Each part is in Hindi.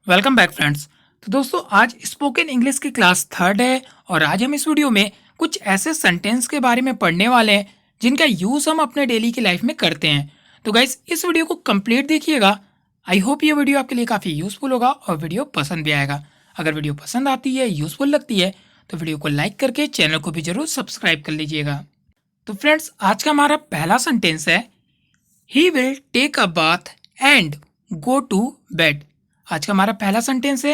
Welcome back friends. तो दोस्तों आज स्पोकन इंग्लिश की क्लास थर्ड है और आज हम इस वीडियो में कुछ ऐसे सेंटेंस के बारे में पढ़ने वाले हैं जिनका यूज़ हम अपने डेली की लाइफ में करते हैं। तो गाइस इस वीडियो को कंप्लीट देखिएगा। आई होप ये वीडियो आपके लिए काफ़ी यूज़फुल होगा और वीडियो पसंद भी आएगा। अगर वीडियो पसंद आती है, यूज़फुल लगती है तो वीडियो को लाइक करके चैनल को भी जरूर सब्सक्राइब कर लीजिएगा। तो फ्रेंड्स आज का हमारा पहला सेंटेंस है he will take a bath and go to bed. आज का हमारा पहला सेंटेंस है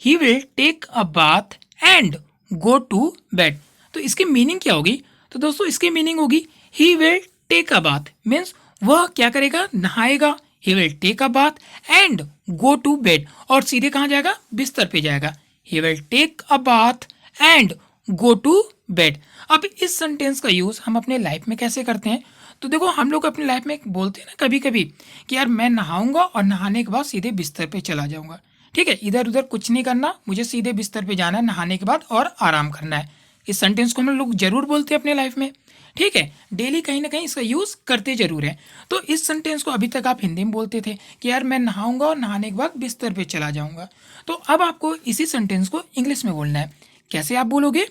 he will take a bath and go to bed. तो इसकी मीनिंग क्या होगी? तो दोस्तों इसकी मीनिंग होगी he will take a bath means वह क्या करेगा, नहाएगा। He will take a bath and go to bed और सीधे कहाँ जाएगा, बिस्तर पे जाएगा। He will take a bath and go to bed. अब इस सेंटेंस का यूज़ हम अपने लाइफ में कैसे करते हैं? तो देखो हम लोग अपनी लाइफ में बोलते हैं ना कभी कभी कि यार मैं नहाऊंगा और नहाने के बाद सीधे बिस्तर पे चला जाऊंगा। ठीक है, इधर उधर कुछ नहीं करना, मुझे सीधे बिस्तर पे जाना है नहाने के बाद और आराम करना है। इस सेंटेंस को हम लोग जरूर बोलते हैं अपने लाइफ में। ठीक है, डेली कहीं ना कहीं इसका यूज़ करते जरूर है। तो इस सेंटेंस को अभी तक आप हिंदी में बोलते थे कि यार मैं नहाऊंगा और नहाने के बाद बिस्तर पे चला जाऊंगा। तो अब आपको इसी सेंटेंस को इंग्लिश में बोलना है। कैसे आप बोलोगे?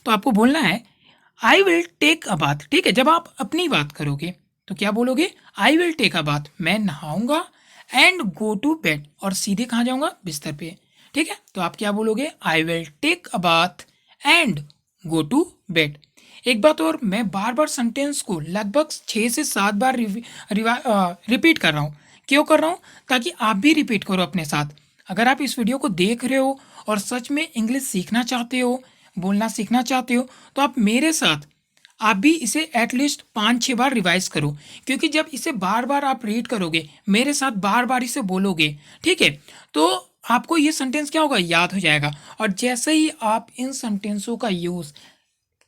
तो आपको बोलना है I will take a bath. ठीक है, जब आप अपनी बात करोगे तो क्या बोलोगे? I will take a bath, मैं नहाऊंगा, एंड गो टू बेड और सीधे कहाँ जाऊंगा, बिस्तर पे। ठीक है, तो आप क्या बोलोगे? I will take a bath and go to bed. एक बात और, मैं बार बार सेंटेंस को लगभग 6 से 7 बार रिपीट कर रहा हूँ। क्यों कर रहा हूँ? ताकि आप भी रिपीट करो अपने साथ। अगर आप इस वीडियो को देख रहे हो और सच में इंग्लिश सीखना चाहते हो, बोलना सीखना चाहते हो, तो आप मेरे साथ आप भी इसे एटलीस्ट 5-6 बार रिवाइज करो। क्योंकि जब इसे बार बार आप रीड करोगे, मेरे साथ बार बार इसे बोलोगे, ठीक है, तो आपको ये सेंटेंस क्या होगा, याद हो जाएगा। और जैसे ही आप इन सेंटेंसों का यूज़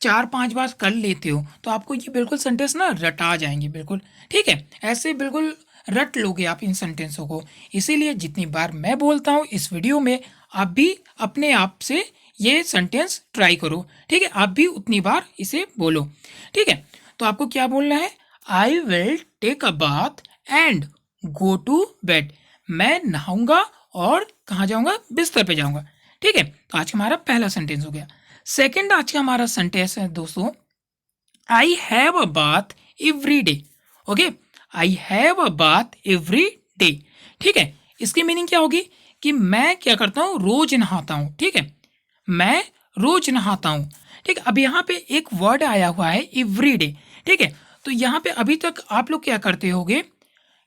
4-5 बार कर लेते हो तो आपको ये बिल्कुल सेंटेंस ना रटा जाएंगे बिल्कुल। ठीक है, ऐसे बिल्कुल रट लोगे आप इन सेंटेंसों को। इसीलिए जितनी बार मैं बोलता हूँ इस वीडियो में, आप भी अपने आप से ये सेंटेंस ट्राई करो। ठीक है, आप भी उतनी बार इसे बोलो। ठीक है, तो आपको क्या बोलना है? I will take a bath and go to bed. मैं नहाऊंगा और कहाँ जाऊंगा, बिस्तर पे जाऊंगा। ठीक है, तो आज का हमारा पहला सेंटेंस हो गया। सेकंड आज का हमारा सेंटेंस है दोस्तों, आई have a bath every day. Okay, I have a bath every day. ठीक है, इसकी मीनिंग क्या होगी कि मैं क्या करता हूँ, रोज नहाता हूँ। ठीक है, मैं रोज नहाता हूँ। ठीक है, अब यहाँ पे एक वर्ड आया हुआ है एवरी डे। ठीक है, तो यहाँ पे अभी तक आप लोग क्या करते होगे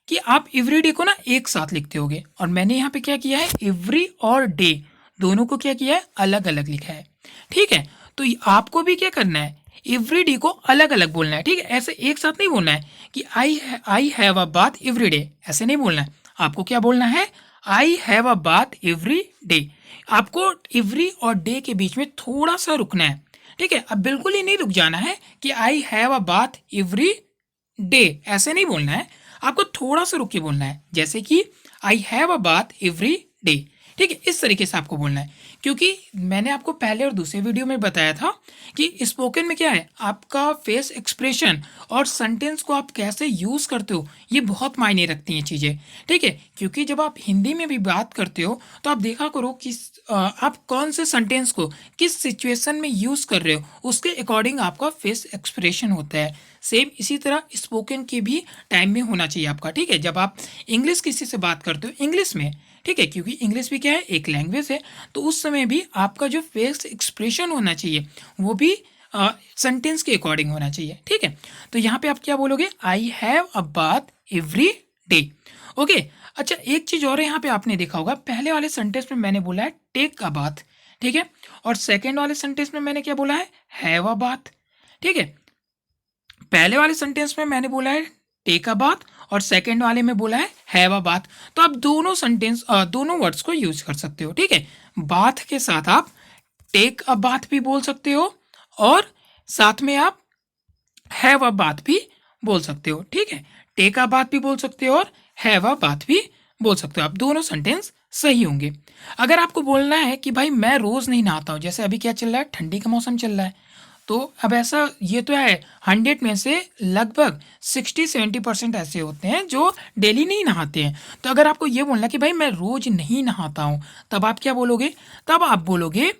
कि आप एवरी डे को ना एक साथ लिखते होगे, और मैंने यहाँ पे क्या किया है, एवरी और डे दोनों को क्या किया है, अलग अलग लिखा है। ठीक है, तो आपको भी क्या करना है, एवरी डे को अलग अलग बोलना है। ठीक है, ऐसे एक साथ नहीं बोलना है कि आई have a bath every day, ऐसे नहीं बोलना है। आपको क्या बोलना है, आई have a bath every day. आपको एवरी और डे के बीच में थोड़ा सा रुकना है। ठीक है, अब बिल्कुल ही नहीं रुक जाना है कि आई have a bath every day, ऐसे नहीं बोलना है। आपको थोड़ा सा रुक के बोलना है, जैसे कि आई have a bath every day. ठीक है, इस तरीके से आपको बोलना है। क्योंकि मैंने आपको पहले और दूसरे वीडियो में बताया था कि स्पोकन में क्या है, आपका फेस एक्सप्रेशन और सेंटेंस को आप कैसे यूज़ करते हो, ये बहुत मायने रखती हैं चीज़ें। ठीक है, क्योंकि जब आप हिंदी में भी बात करते हो तो आप देखा करो कि आप कौन से सेंटेंस को किस सिचुएशन में यूज़ कर रहे हो, उसके अकॉर्डिंग आपका फेस एक्सप्रेशन होता है। सेम इसी तरह स्पोकन के भी टाइम में होना चाहिए आपका। ठीक है, जब आप इंग्लिश किसी से बात करते हो इंग्लिश में, ठीक है, क्योंकि इंग्लिश भी क्या है, एक लैंग्वेज है, तो उस समय भी आपका जो फेस एक्सप्रेशन होना चाहिए वो भी सेंटेंस के अकॉर्डिंग होना चाहिए। ठीक है, तो यहाँ पे आप क्या बोलोगे, आई have a bath every day. Okay, अच्छा एक चीज़ और यहाँ पे आपने देखा होगा, पहले वाले सेंटेंस में मैंने बोला है टेक अ बाथ। ठीक है, और सेकेंड वाले सेंटेंस में मैंने क्या बोला है, हैव अ बाथ। ठीक है, पहले वाले सेंटेंस में मैंने बोला है टेक अ बाथ और सेकंड वाले में बोला है हैव अ बाथ। तो आप दोनों सेंटेंस दोनों वर्ड्स को यूज कर सकते हो। ठीक है, बाथ के साथ आप टेक अ बाथ भी बोल सकते हो और साथ में आप हैव अ बाथ भी बोल सकते हो। ठीक है, टेक अ बाथ भी बोल सकते हो और हैव अ बाथ भी बोल सकते हो। आप दोनों सेंटेंस सही होंगे। अगर आपको बोलना है कि भाई मैं रोज नहीं नहाता हूँ, जैसे अभी क्या चल रहा है, ठंडी का मौसम चल रहा है, तो अब ऐसा ये तो है 100 में से लगभग 60-70% ऐसे होते हैं जो डेली नहीं नहाते हैं। तो अगर आपको ये बोलना कि भाई मैं रोज नहीं नहाता हूँ, तब आप क्या बोलोगे? तब आप बोलोगे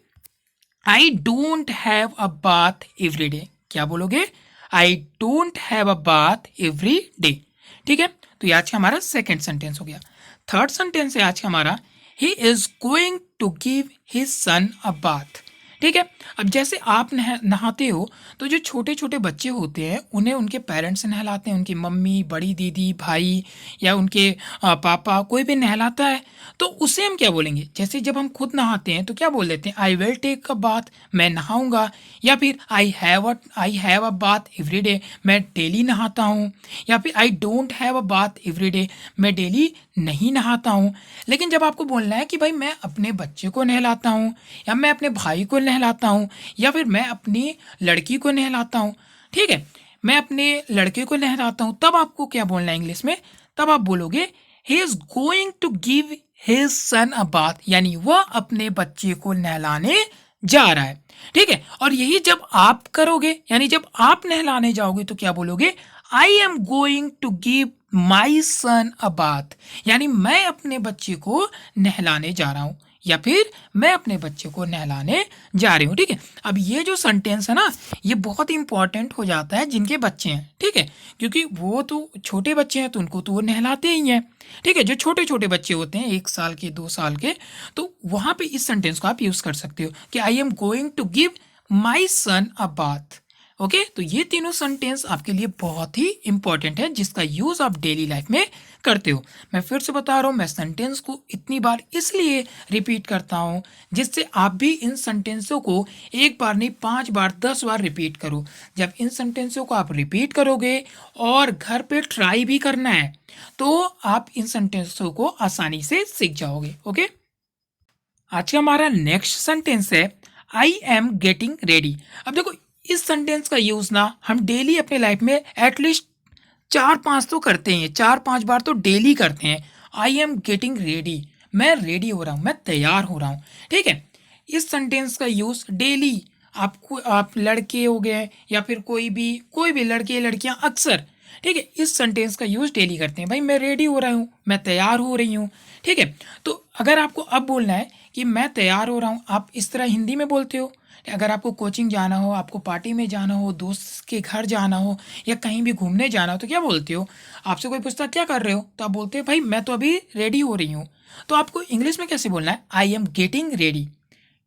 आई don't have a bath every day. क्या बोलोगे? आई don't have a bath every day. ठीक है, तो ये आज का हमारा सेकेंड सेंटेंस हो गया। थर्ड सेंटेंस है आज का हमारा, he is going to give his son a bath. ठीक है, अब जैसे आप नहाते हो, तो जो छोटे छोटे बच्चे होते हैं उन्हें उनके पेरेंट्स नहलाते हैं, उनकी मम्मी, बड़ी दीदी, भाई या उनके पापा, कोई भी नहलाता है। तो उसे हम क्या बोलेंगे? जैसे जब हम खुद नहाते हैं तो क्या बोल देते हैं? I will take a bath, मैं नहाऊंगा। या फिर I have a bath every day, मैं डेली नहाता हूँ। या फिर I don't have a bath every day, मैं डेली नहीं नहाता हूँ। लेकिन जब आपको बोलना है कि भाई मैं अपने बच्चे को नहलाता हूँ, या मैं अपने भाई को नहलाता हूँ, या फिर मैं अपनी लड़की को नहलाता हूँ, ठीक है, मैं अपने लड़के को नहलाता हूँ, तब आपको क्या बोलना है इंग्लिश में? तब आप बोलोगे he is going to give his son a bath, यानी वह अपने बच्चे को नहलाने जा रहा है। ठीक है, और यही जब आप करोगे, यानी जब आप नहलाने जाओगे, तो क्या बोलोगे? I am going to give my son a bath, यानी मैं अपने बच्चे को नहलाने जा रहा हूं, या फिर मैं अपने बच्चे को नहलाने जा रही हूँ। ठीक है, अब ये जो सेंटेंस है ना, ये बहुत इंपॉर्टेंट हो जाता है जिनके बच्चे हैं। ठीक है, क्योंकि वो तो छोटे बच्चे हैं तो उनको तो वो नहलाते ही हैं। ठीक है, जो छोटे छोटे बच्चे होते हैं 1 साल के, 2 साल के, तो वहां पे इस सेंटेंस को आप यूज कर सकते हो कि I am going to give my son a bath. Okay, तो ये तीनों सेंटेंस आपके लिए बहुत ही इंपॉर्टेंट है जिसका यूज आप डेली लाइफ में करते हो। मैं फिर से बता रहा हूँ, मैं सेंटेंस को इतनी बार इसलिए रिपीट करता हूँ जिससे आप भी इन सेंटेंसों को एक बार नहीं 5 बार 10 बार रिपीट करो। जब इन सेंटेंसों को आप रिपीट करोगे और घर पे ट्राई भी करना है, तो आप इन सेंटेंसों को आसानी से सीख जाओगे। ओके, आज का हमारा नेक्स्ट सेंटेंस है आई एम गेटिंग रेडी। अब देखो, इस सेंटेंस का यूज ना हम डेली अपने लाइफ में एटलीस्ट 4-5 तो करते हैं, 4-5 बार तो डेली करते हैं। आई एम गेटिंग रेडी, मैं रेडी हो रहा हूँ, मैं तैयार हो रहा हूँ। ठीक है, इस सेंटेंस का यूज डेली आपको, आप लड़के हो गए या फिर कोई भी लड़के लड़कियां अक्सर, ठीक है, इस सेंटेंस का यूज डेली करते हैं। भाई मैं रेडी हो रहा हूँ, मैं तैयार हो रही हूँ। ठीक है, तो अगर आपको अब बोलना है कि मैं तैयार हो रहा हूँ, आप इस तरह हिंदी में बोलते हो। अगर आपको कोचिंग जाना हो, आपको पार्टी में जाना हो, दोस्त के घर जाना हो, या कहीं भी घूमने जाना हो, तो क्या बोलते हो? आपसे कोई पूछता क्या कर रहे हो, तो आप बोलते हो भाई मैं तो अभी रेडी हो रही हूँ। तो आपको इंग्लिश में कैसे बोलना है? I am getting ready.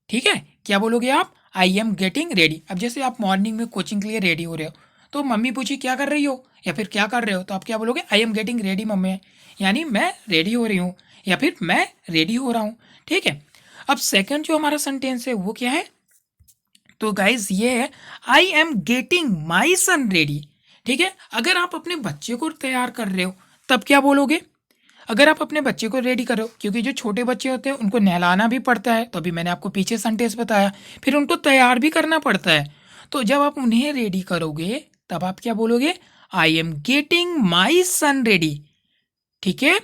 ठीक है, क्या बोलोगे आप? आई एम गेटिंग रेडी। अब जैसे आप मॉर्निंग में कोचिंग के लिए रेडी हो रहे हो, तो मम्मी पूछी क्या कर रही हो या फिर क्या कर रहे हो, तो आप क्या बोलोगे? I am getting ready mummy, यानी मैं रेडी हो रही हूँ या फिर मैं रेडी हो रहा हूँ। ठीक है, अब सेकंड जो हमारा सेंटेंस है वो क्या है? तो गाइज ये है I am getting my son ready. ठीक है, अगर आप अपने बच्चे को तैयार कर रहे हो तब क्या बोलोगे? अगर आप अपने बच्चे को रेडी करो, क्योंकि जो छोटे बच्चे होते हैं उनको नहलाना भी पड़ता है, तो अभी मैंने आपको पीछे सेंटेंस बताया, फिर उनको तैयार भी करना पड़ता है। तो जब आप उन्हें रेडी करोगे तब आप क्या बोलोगे? I am getting my son ready. ठीक है,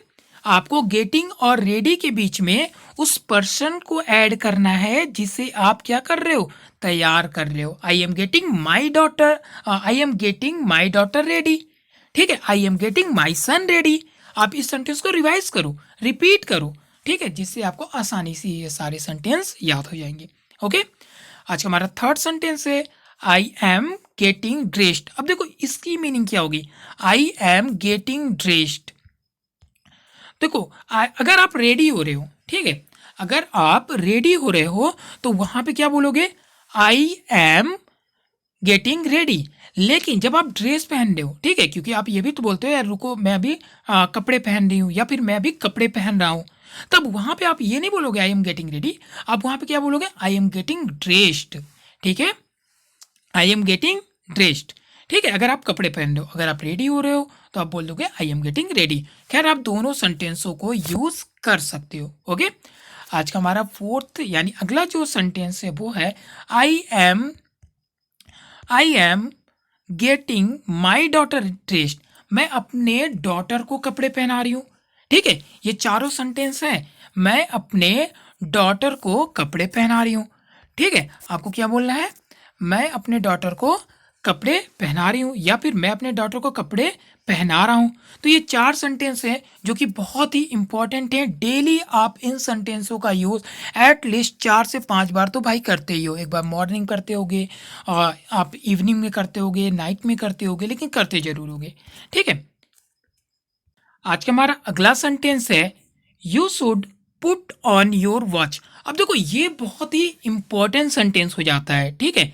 आपको गेटिंग और रेडी के बीच में उस पर्सन को ऐड करना है जिसे आप क्या कर रहे हो? तैयार कर रहे हो। I am getting my daughter, I am getting my daughter ready. ठीक है, I am getting my son ready. आप इस सेंटेंस को रिवाइज करो, रिपीट करो। ठीक है, जिससे आपको आसानी से ये सारे सेंटेंस याद हो जाएंगे। ओके, आज का हमारा थर्ड सेंटेंस है आई एम गेटिंग ड्रेस्ड। अब देखो इसकी मीनिंग क्या होगी? आई एम गेटिंग ड्रेस्ड, देखो अगर आप रेडी हो रहे हो, ठीक है, अगर आप रेडी हो रहे हो तो वहां पे क्या बोलोगे? I am getting ready. लेकिन जब आप ड्रेस पहन रहे हो, ठीक है, क्योंकि आप ये भी तो बोलते हो यार रुको मैं अभी कपड़े पहन रही हूँ या फिर मैं अभी कपड़े पहन रहा हूँ, तब वहां पे आप ये नहीं बोलोगे आई एम गेटिंग रेडी, आप वहां पे क्या बोलोगे? I am getting dressed. ठीक है, आई एम गेटिंग ड्रेस्ड। ठीक है, अगर आप कपड़े पहन रहे हो, अगर आप रेडी हो रहे हो तो आप बोल दोगे आई एम गेटिंग रेडी। खैर आप दोनों सेंटेंसों को यूज कर सकते हो। ओके, आज का हमारा फोर्थ यानी अगला जो सेंटेंस है वो है I am getting my daughter dressed. मैं अपने डॉटर को कपड़े पहना रही हूँ। ठीक है, ये चारों सेंटेंस है, मैं अपने डॉटर को कपड़े पहना रही हूँ। ठीक है, आपको क्या बोलना है? मैं अपने डॉटर को कपड़े पहना रही हूँ या फिर मैं अपने डॉटर को कपड़े पहना रहा हूँ। तो ये 4 सेंटेंस हैं जो कि बहुत ही इम्पोर्टेंट हैं। डेली आप इन सेंटेंसों का यूज़ एट लीस्ट 4 से 5 बार तो भाई करते ही हो। एक बार मॉर्निंग करते होगे और आप इवनिंग में करते होगे, नाइट में करते होगे, लेकिन करते ज़रूर होगे। ठीक है? आज का हमारा अगला सेंटेंस है you should put on your watch. अब देखो ये बहुत ही इंपॉर्टेंट सेंटेंस हो जाता है। ठीक है,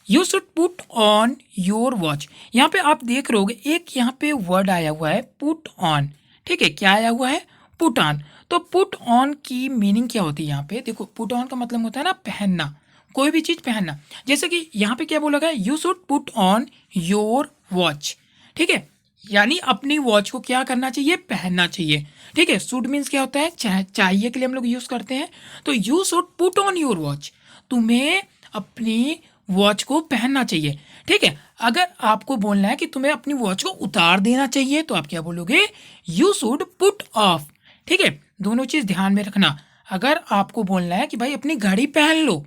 you should put on your watch. यहाँ पे आप देख रहे होगे एक यहाँ पे वर्ड आया हुआ है पुट ऑन। ठीक है, क्या आया हुआ है? Put on. तो पुट ऑन की मीनिंग क्या होती है? यहाँ पे देखो पुट ऑन का मतलब होता है ना पहनना, कोई भी चीज़ पहनना। जैसे कि यहाँ पे क्या बोला गया, you should put on your watch. ठीक है, यानी अपनी वॉच को क्या करना चाहिए? पहनना चाहिए। ठीक है, शुड मीन्स क्या होता है? चाहिए के लिए हम लोग यूज़ करते हैं। तो you should put on your watch, तुम्हें अपनी वॉच को पहनना चाहिए। ठीक है, अगर आपको बोलना है कि तुम्हें अपनी वॉच को उतार देना चाहिए तो आप क्या बोलोगे? You should put off. ठीक है, दोनों चीज़ ध्यान में रखना। अगर आपको बोलना है कि भाई अपनी घड़ी पहन लो,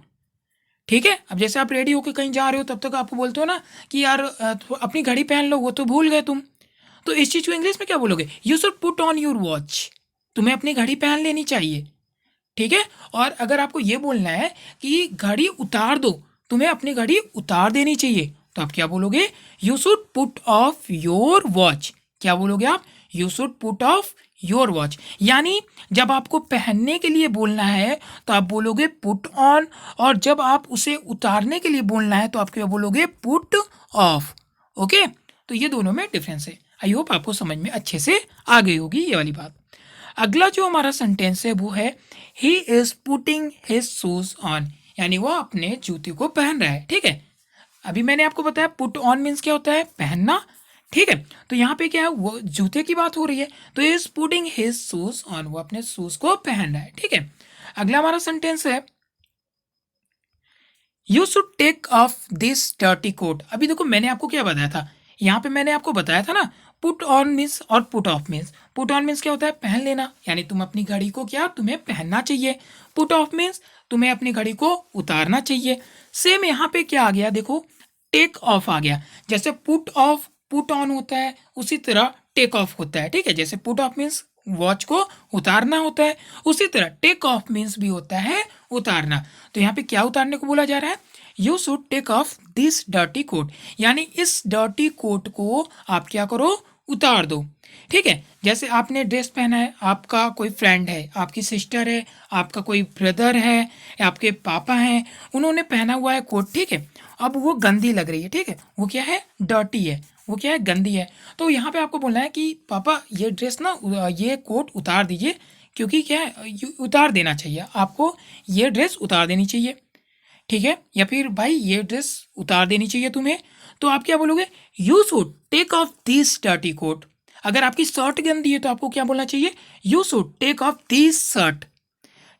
ठीक है, अब जैसे आप रेडी होकर कहीं जा रहे हो तब तक आपको बोलते हो ना कि यार अपनी घड़ी पहन लो, वो तो भूल गए तुम। तो इस चीज़ को इंग्लिश में क्या बोलोगे? You should put on your watch, तुम्हें अपनी घड़ी पहन लेनी चाहिए। ठीक है, और अगर आपको ये बोलना है कि घड़ी उतार दो, तुम्हें अपनी घड़ी उतार देनी चाहिए, तो आप क्या बोलोगे? You should put off your watch. क्या बोलोगे आप? You should put off your watch. यानी जब आपको पहनने के लिए बोलना है तो आप बोलोगे पुट ऑन, और जब आप उसे उतारने के लिए बोलना है तो आप क्या बोलोगे? Put off. ओके, तो ये दोनों में डिफरेंस है। आई होप आपको समझ में अच्छे से आ गई होगी ये वाली बात। अगला जो हमारा सेंटेंस है वो है he is putting his shoes on, यानी वो अपने जूते को पहन रहा है। ठीक है, अभी मैंने आपको बताया पुट ऑन मीन्स क्या होता है? पहनना। ठीक है, तो यहाँ पे क्या है? वो जूते की बात हो रही है, तो is putting his shoes on, वो अपने शूज को पहन रहा है। ठीक है, अगला हमारा सेंटेंस है you should take off this dirty coat. अभी देखो मैंने आपको क्या बताया था, यहाँ पे मैंने आपको बताया था ना पुट ऑन मीन्स और put off means. Put on means क्या होता है? पहन लेना, यानी तुम अपनी घड़ी को क्या तुम्हें पहनना चाहिए। पुट ऑफ मीन्स तुम्हें अपनी घड़ी को उतारना चाहिए। सेम यहाँ पे क्या आ गया? देखो टेक ऑफ आ गया। जैसे पुट ऑफ पुट ऑन होता है उसी तरह टेक ऑफ होता है। ठीक है, जैसे पुट ऑफ मीन्स वॉच को उतारना होता है, उसी तरह टेक ऑफ मीन्स भी होता है उतारना। तो यहाँ पे क्या उतारने को बोला जा रहा है? You should take off this dirty coat, यानी इस डर्टी कोट को आप क्या करो? उतार दो। ठीक है, जैसे आपने ड्रेस पहना है, आपका कोई फ्रेंड है, आपकी सिस्टर है, आपका कोई ब्रदर है, आपके पापा हैं, उन्होंने पहना हुआ है कोट। ठीक है, अब वो गंदी लग रही है। ठीक है, वो क्या है? डर्टी है, वो क्या है? गंदी है। तो यहाँ पे आपको बोलना है कि पापा ये ड्रेस ना ये कोट उतार दीजिए, क्योंकि क्या है? उतार देना चाहिए आपको, ये ड्रेस उतार देनी चाहिए। ठीक है, या फिर भाई ये ड्रेस उतार देनी चाहिए तुम्हें। तो आप क्या बोलोगे? You should take off this dirty coat. अगर आपकी शर्ट गंदी है तो आपको क्या बोलना चाहिए? You should take off this shirt.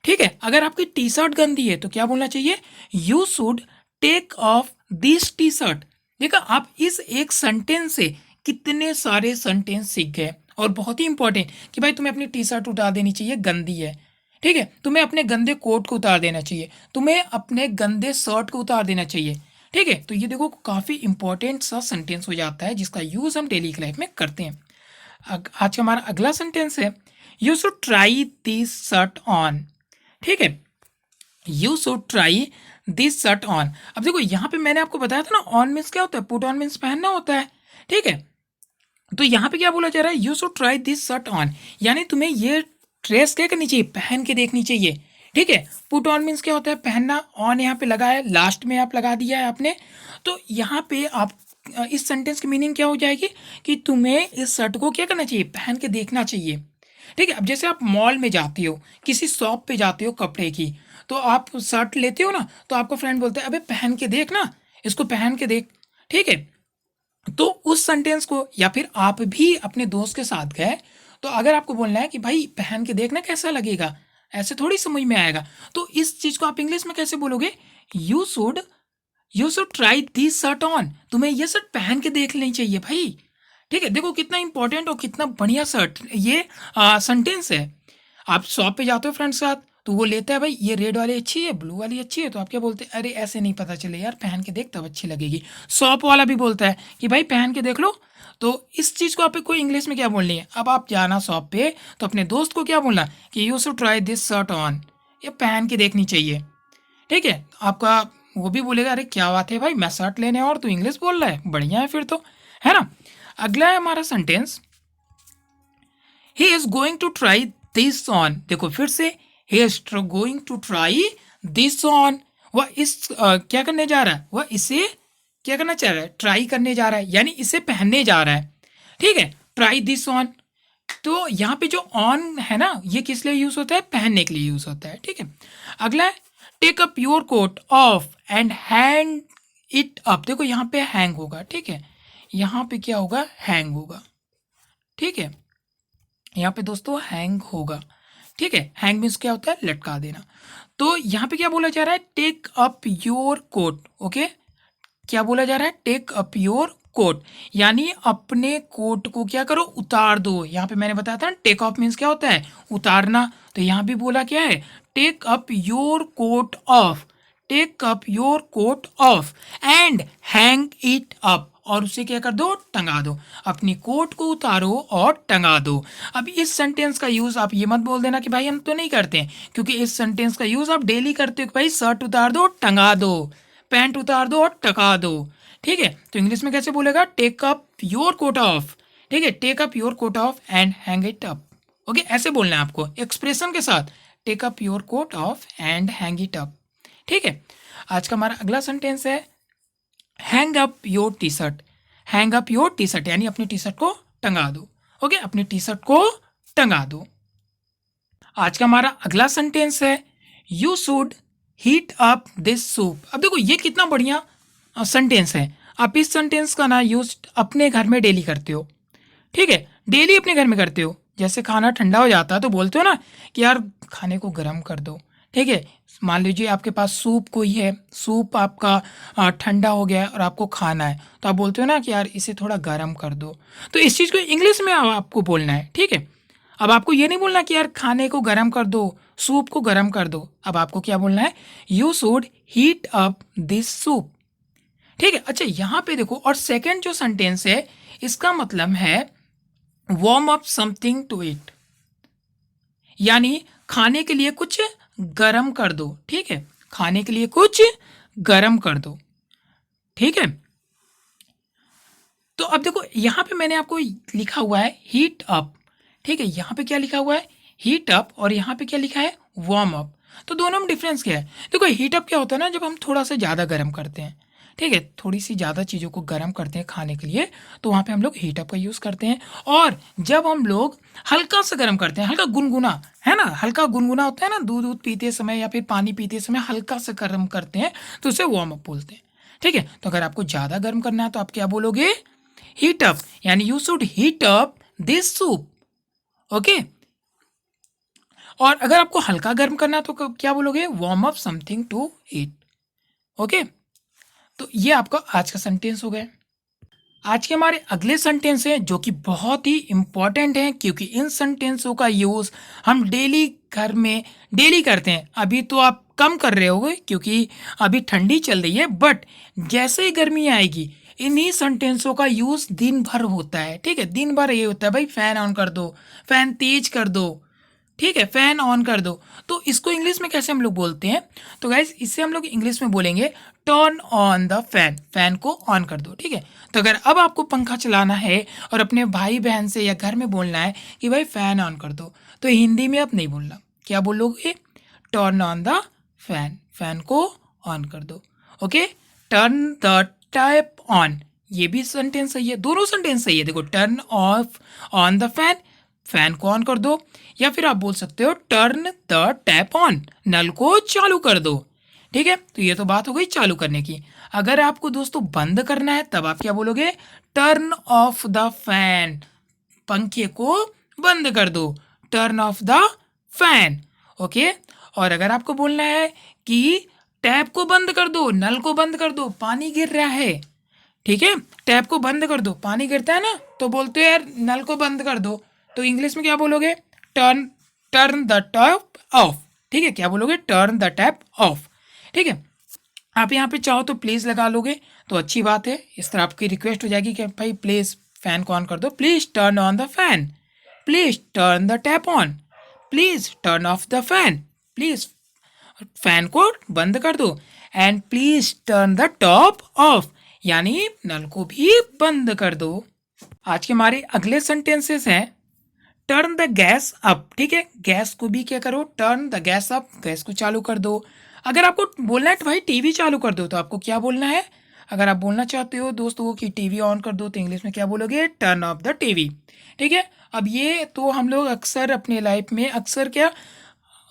ठीक है, अगर आपकी टी शर्ट गंदी है तो क्या बोलना चाहिए? You should take off this T shirt. देखा, आप इस एक सेंटेंस से कितने सारे सेंटेंस सीख गए। और बहुत ही इंपॉर्टेंट कि भाई तुम्हें अपनी टी शर्ट उतार देनी चाहिए, गंदी है। ठीक है, तुम्हें अपने गंदे कोट को उतार देना चाहिए, तुम्हें अपने गंदे शर्ट को उतार देना चाहिए। ठीक है, तो ये देखो काफ़ी इंपॉर्टेंट सा सेंटेंस हो जाता है जिसका यूज़ हम डेली की लाइफ में करते हैं। आज का हमारा अगला सेंटेंस है you should try this shirt on. ठीक है, you should try this shirt on. अब देखो यहाँ पे मैंने आपको बताया था ना ऑन मीन्स क्या होता है? पुट ऑन मीन्स पहनना होता है। ठीक है, तो यहाँ पे क्या बोला जा रहा है? You should try this shirt on, यानी तुम्हें ये ड्रेस क्या करनी चाहिए? पहन के देखनी चाहिए। ठीक है, पुट ऑन मीन्स क्या होता है? पहनना। ऑन यहाँ पे लगा है, लास्ट में आप लगा दिया है आपने। तो यहाँ पे आप इस सेंटेंस की मीनिंग क्या हो जाएगी कि तुम्हें इस शर्ट को क्या करना चाहिए? पहन के देखना चाहिए। ठीक है, अब जैसे आप मॉल में जाते हो, किसी शॉप पे जाते हो कपड़े की, तो आप शर्ट लेते हो ना, तो आपका फ्रेंड बोलता है अबे पहन के देख ना, इसको पहन के देख। ठीक है, तो उस सेंटेंस को, या फिर आप भी अपने दोस्त के साथ गए, तो अगर आपको बोलना है कि भाई पहन के देखना कैसा लगेगा, ऐसे थोड़ी समझ में आएगा। तो इस चीज़ को आप इंग्लिश में कैसे बोलोगे? You should you should try this shirt on, तुम्हें ये शर्ट पहन के देख लेनी चाहिए भाई। ठीक है, देखो कितना इंपॉर्टेंट और कितना बढ़िया शर्ट ये सेंटेंस है। आप शॉप पे जाते हो फ्रेंड्स के साथ, तो वो लेता है भाई ये रेड वाली अच्छी है, ब्लू वाली अच्छी है, तो आप क्या बोलते हैं, अरे ऐसे नहीं पता चले यार, पहन के देख तब अच्छी लगेगी। शॉप वाला भी बोलता है कि भाई पहन के देख लो। तो इस चीज़ को आप कोई इंग्लिश में क्या बोलनी है, अब आप जाना शॉप पे तो अपने दोस्त को क्या बोलना कि you should try this shirt on, ये पहन के देखनी चाहिए। ठीक है, आपका वो भी बोलेगा अरे क्या बात है भाई, मैं शर्ट लेने और तू इंग्लिश बोल रहा है, बढ़िया है फिर तो, है ना। अगला है हमारा sentence, he is going to try this on. देखो फिर से, he is going to try this on, वह इस क्या करने जा रहा है, वह इसे क्या करना चाह रहा है, ट्राई करने जा रहा है, यानी इसे पहनने जा रहा है। ठीक है, ट्राई दिस ऑन। तो यहाँ पे जो ऑन है ना, ये किस लिए यूज होता है, पहनने के लिए यूज होता है। ठीक है, अगला है take up your coat off and hang it up. देखो यहाँ पे हैंग होगा, ठीक है, यहाँ पे क्या होगा, हैंग होगा। ठीक है, यहाँ पे दोस्तों हैंग होगा। ठीक है, हैंग मीन्स क्या होता है, लटका देना। तो यहाँ पे क्या बोला जा रहा है, take up your coat. Okay, क्या बोला जा रहा है, टेक अप योर कोट, यानी अपने कोट को क्या करो, उतार दो। यहाँ पे मैंने बताया था ना, टेक ऑफ मीन्स क्या होता है, उतारना। तो यहाँ भी बोला क्या है, take up your coat off, take up your coat off and hang it up, और उसे क्या कर दो, टंगा दो। अपनी कोट को उतारो और टंगा दो। अब इस सेंटेंस का यूज आप ये मत बोल देना कि भाई हम तो नहीं करते हैं, क्योंकि इस सेंटेंस का यूज आप डेली करते हो कि भाई शर्ट उतार दो टंगा दो, पैंट उतार दो और टका दो। ठीक है, तो इंग्लिश में कैसे बोलेगा, take up your coat off. ठीक है, take up your coat off and hang it up. Okay, ऐसे बोलना है आपको एक्सप्रेशन के साथ, take up your coat off and hang it up. ठीक है, आज का हमारा अगला सेंटेंस है hang up your T shirt. Hang up your T shirt यानी अपनी टी शर्ट को टंगा दो। ओके, अपनी टी शर्ट को टंगा दो। आज का हमारा अगला सेंटेंस है you should heat up this soup. अब देखो ये कितना बढ़िया सेंटेंस है। आप इस सेंटेंस का ना यूज अपने घर में डेली करते हो। ठीक है, डेली अपने घर में करते हो। जैसे खाना ठंडा हो जाता है तो बोलते हो ना कि यार खाने को गर्म कर दो। ठीक है, मान लीजिए आपके पास सूप कोई है, सूप आपका ठंडा हो गया है और आपको खाना है, तो आप बोलते हो ना कि यार इसे थोड़ा गर्म कर दो। तो इस चीज़ को इंग्लिश में आपको बोलना है। ठीक है, अब आपको ये नहीं बोलना कि यार खाने को गर्म कर दो, सूप को गर्म कर दो। अब आपको क्या बोलना है, you should heat up this soup. ठीक है, अच्छा यहाँ पे देखो, और सेकंड जो सेंटेंस है इसका मतलब है warm up something to eat, यानी खाने के लिए कुछ गरम कर दो। ठीक है, खाने के लिए कुछ गरम कर दो। ठीक है, तो अब देखो यहाँ पे मैंने आपको लिखा हुआ है हीट अप। ठीक है, यहाँ पे क्या लिखा हुआ है, हीट अप, और यहाँ पे क्या लिखा है, वार्म अप। तो दोनों में डिफरेंस क्या है, देखो हीट अप क्या होता है ना, जब हम थोड़ा सा ज़्यादा गर्म करते हैं। ठीक है, थोड़ी सी ज़्यादा चीज़ों को गर्म करते हैं खाने के लिए, तो वहाँ पे हम लोग हीट अप का यूज़ करते हैं। और जब हम लोग हल्का सा गर्म करते हैं, हल्का गुनगुना, है ना, हल्का गुनगुना होता है ना, दूध दूध पीते समय या फिर पानी पीते समय हल्का सा गर्म करते हैं, तो उसे वार्म अप बोलते हैं। ठीक है, तो अगर आपको ज़्यादा गर्म करना है तो आप क्या बोलोगे, हीट अप, यानी you should heat up this soup. Okay, और अगर आपको हल्का गर्म करना है तो क्या बोलोगे, warm up something to eat. Okay, तो ये आपका आज का सेंटेंस हो गया। आज के हमारे अगले सेंटेंस हैं जो कि बहुत ही इंपॉर्टेंट हैं, क्योंकि इन सेंटेंसों का यूज़ हम डेली घर में डेली करते हैं। अभी तो आप कम कर रहे होगे क्योंकि अभी ठंडी चल रही है, बट जैसे ही गर्मी आएगी इन्हीं सेंटेंसों का यूज़ दिन भर होता है। ठीक है, दिन भर ये होता है भाई, फैन ऑन कर दो, फैन तेज कर दो। ठीक है, फैन ऑन कर दो। तो इसको इंग्लिश में कैसे हम लोग बोलते हैं, तो गाइज इससे हम लोग इंग्लिश में बोलेंगे turn on the fan, fan को ऑन कर दो। ठीक है, तो अगर अब आपको पंखा चलाना है और अपने भाई बहन से या घर में बोलना है कि भाई फैन ऑन कर दो, तो हिंदी में आप नहीं बोलना, क्या बोलोगे, turn on the fan, fan को ऑन कर दो। Okay, turn the tap on, ये भी सेंटेंस सही है, दोनों सेंटेंस सही है। देखो, turn off on the fan, fan को ऑन कर दो, या फिर आप बोल सकते हो टर्न द टैप ऑन, नल को चालू कर दो। ठीक है, तो ये तो बात हो गई चालू करने की। अगर आपको दोस्तों बंद करना है तब आप क्या बोलोगे, टर्न ऑफ द फैन, पंखे को बंद कर दो, turn off the fan. Okay, और अगर आपको बोलना है कि टैप को बंद कर दो, नल को बंद कर दो, पानी गिर रहा है, ठीक है, टैप को बंद कर दो, पानी गिरता है ना, तो बोलते हो यार नल को बंद कर दो, तो इंग्लिश में क्या बोलोगे, turn turn the tap of. ठीक है, क्या बोलोगे? Turn the tap of. ठीक है, आप यहाँ पे चाहो तो प्लीज़ लगा लोगे तो अच्छी बात है। इस तरह आपकी रिक्वेस्ट हो जाएगी कि भाई प्लीज़ फैन को ऑन कर दो, please turn on the fan, please turn the tap on, please turn off the fan, please fan को बंद कर दो, and please turn the top of, यानी नल को भी बंद कर दो। आज के हमारे अगले सेंटेंसेस हैं टर्न द गैस अप। ठीक है, गैस को भी क्या करो? Turn the gas up, gas को चालू कर दो। अगर आपको बोलना है तो भाई टीवी चालू कर दो, तो आपको क्या बोलना है? अगर आप बोलना चाहते हो दोस्तों कि टीवी ऑन कर दो, तो इंग्लिश में क्या बोलोगे? Turn off the TV. ठीक है, अब ये तो हम लोग अक्सर अपने लाइफ में अक्सर क्या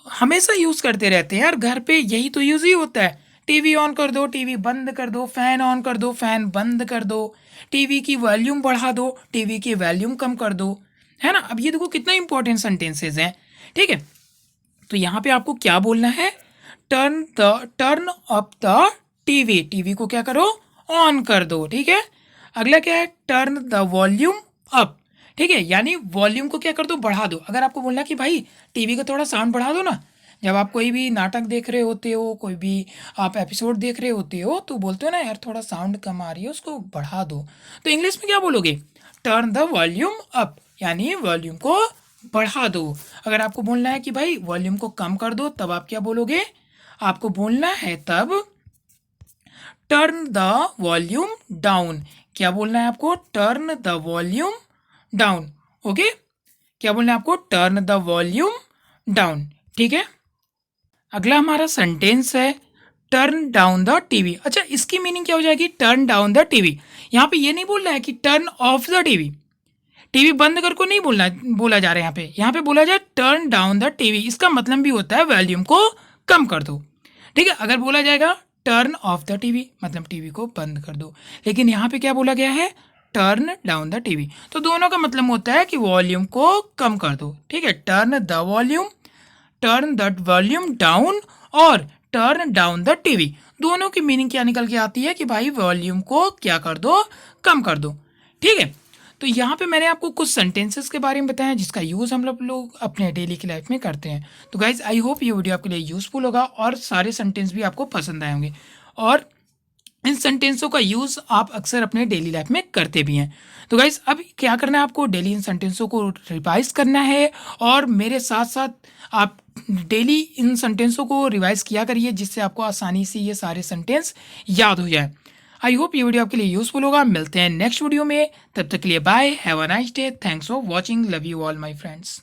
हमेशा यूज़ करते रहते हैं यार, घर पे यही तो यूज़ ही होता है। टीवी ऑन कर दो, टीवी बंद कर दो, फैन ऑन कर दो, फैन बंद कर दो, टीवी की वॉल्यूम बढ़ा दो, टीवी की वॉल्यूम कम कर दो, है ना। अब ये देखो कितना इंपॉर्टेंट सेंटेंसेज हैं। ठीक है, तो यहाँ पे आपको क्या बोलना है? Turn up the TV, TV को क्या करो? ऑन कर दो। ठीक है, अगला क्या है? Turn the volume up. ठीक है, यानी वॉल्यूम को क्या कर दो? बढ़ा दो। अगर आपको बोलना कि भाई टीवी का थोड़ा साउंड बढ़ा दो ना, जब आप कोई भी नाटक देख रहे होते हो, कोई भी आप एपिसोड देख रहे होते हो, तो बोलते हो ना यार थोड़ा साउंड कम आ रही है, उसको बढ़ा दो। तो इंग्लिश में क्या बोलोगे? टर्न द वॉल्यूम अप, यानी वॉल्यूम को बढ़ा दो। अगर आपको बोलना है कि भाई वॉल्यूम को कम कर दो, तब आप क्या बोलोगे? आपको बोलना है तब टर्न द वॉल्यूम डाउन। क्या बोलना है आपको? Turn the volume down. Okay, क्या बोलना है आपको? Turn the volume down. ठीक है, अगला हमारा सेंटेंस है टर्न डाउन द टीवी। अच्छा, इसकी मीनिंग क्या हो जाएगी? Turn down the TV. यहाँ पे ये नहीं बोलना है कि turn off the TV, TV बंद कर को नहीं बोला जा रहा है। यहाँ पे बोला जाए टर्न डाउन द टीवी, इसका मतलब भी होता है वॉल्यूम को कम कर दो। ठीक है, अगर बोला जाएगा टर्न ऑफ द टीवी, मतलब टीवी को बंद कर दो। लेकिन यहाँ पे क्या बोला गया है? टर्न डाउन द टीवी, तो दोनों का मतलब होता है कि वॉल्यूम को कम कर दो। ठीक है, turn the volume, turn the volume down, और टर्न डाउन द टीवी, दोनों की मीनिंग क्या निकल के आती है कि भाई वॉल्यूम को क्या कर दो? कम कर दो। ठीक है, तो यहाँ पे मैंने आपको कुछ सेंटेंसेस के बारे में बताया जिसका यूज़ हम लोग अपने डेली की लाइफ में करते हैं। तो गाइज आई होप ये वीडियो आपके लिए यूज़फुल होगा और सारे सेंटेंस भी आपको पसंद आए होंगे, और इन सेंटेंसों का यूज़ आप अक्सर अपने डेली लाइफ में करते भी हैं। तो गाइज अब क्या करना है आपको? डेली इन सेंटेंसों को रिवाइज करना है, और मेरे साथ साथ आप डेली इन सेंटेंसों को रिवाइज किया करिए, जिससे आपको आसानी से ये सारे सेंटेंस याद हो जाए। आई होप ये वीडियो आपके लिए यूजफुल होगा। मिलते हैं नेक्स्ट वीडियो में, तब तक के लिए bye, have a nice day, thanks for watching, love you all my friends.